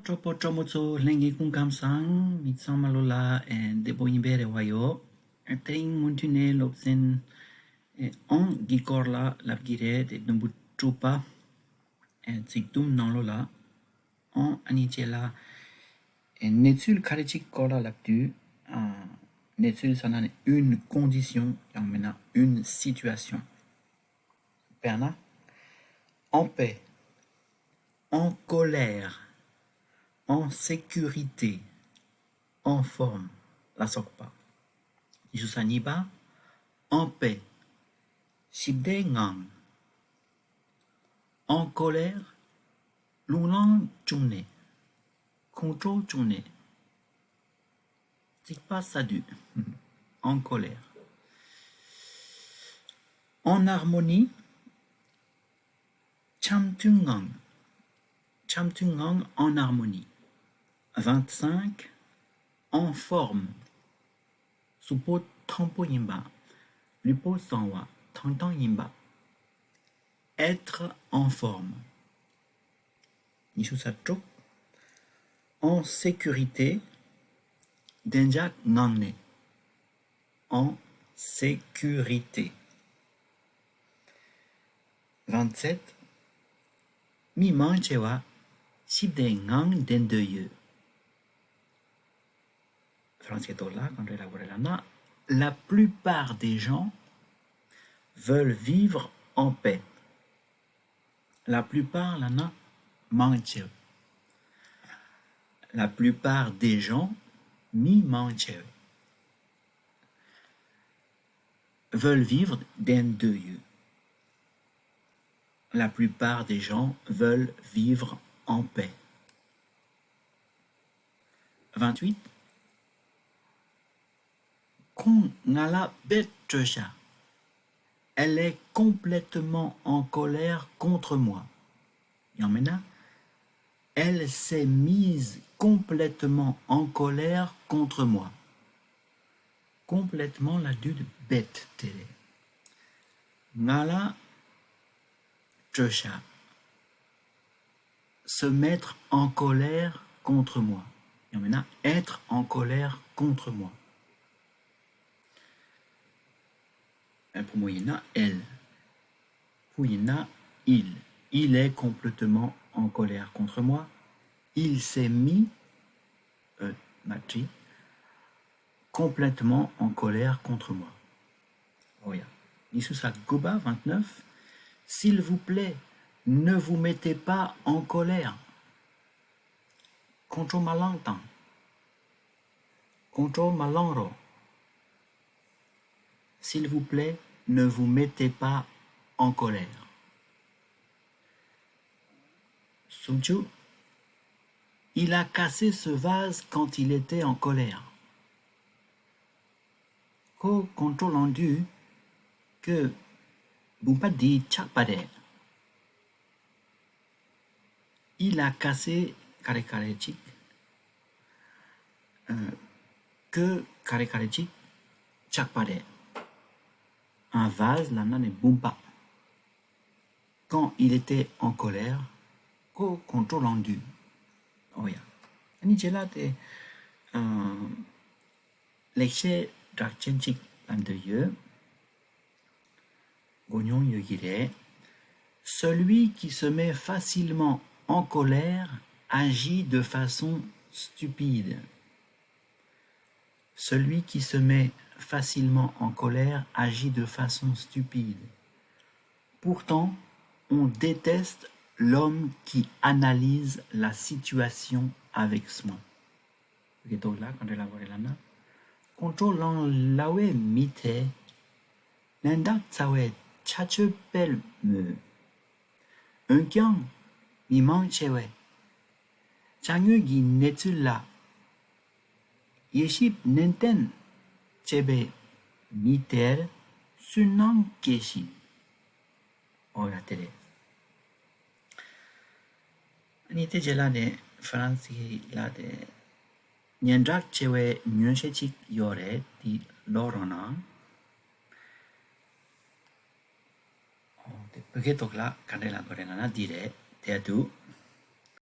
tropo chomozo lengi kunkamsang mitsang malola and deboimbere wayo tring muntune lopsen on gikorla labgire de numbu trupa and sigdum nanlola en anichela netsul karichik korla labdu netsul sanan une condition yang mena une situation perna en paix, en colère, en sécurité, en forme, la sokpa. Jusaniba, en paix, shibde ngang, en colère, lulang chumne, contrôle chumne, tikpa sadu, en colère. En harmonie, chamtungang en harmonie. 25 en forme. Supo tampo yimba. Lupo sanwa. Tantan yimba. Être en forme. Nishusacho. En sécurité. Denjak ngangne. En sécurité. 27 mi manchewa shibde ngang den de la plupart des gens veulent vivre en paix. La plupart lana manche. La plupart des gens mi manche veulent vivre den de La plupart des gens veulent vivre en paix. 28. Kon ngala betresha. Elle est complètement en colère contre moi. Yamena. Elle s'est mise complètement en colère contre moi. Complètement la dude bête télé. Ngala tresha. Se mettre en colère contre moi. Yamena. Être en colère contre moi. Pour moi, elle. Pour il. Il est complètement en colère contre moi. Il s'est mis, complètement en colère contre moi. Oh yeah. Isusa Goba 29. S'il vous plaît, ne vous mettez pas en colère. Contre malantan. Contre malangro. S'il vous plaît, ne vous mettez pas en colère. Sumchu, il a cassé ce vase quand il était en colère. Ko contrôle que Bumpadi Chakpade. Il a cassé Karekarechik que Karekarechik Chakpade. Un vase, l'ana ne Bumpa. Quand il était en colère, ko contrôle Oh yeah. Anichela te l'excès d'archenchik l'andeye. Gognon yogire. Celui qui se met facilement en colère agit de façon stupide. Celui qui se met facilement en colère agit de façon stupide. Pourtant, on déteste l'homme qui analyse la situation avec soin. Donc là, quand elle a volé l'ana, contrôlant lawe mite, n'endak tsawe chache pel me. Un kyang, mi manchewe. Changu gi netula. Yeship nenten chebe miter sunang keshi. Oh la télé. Anite jela de Franci la de Nyandrak chewe nyonshechik yore di lorona. Perché tocla candela gorenana dire te tu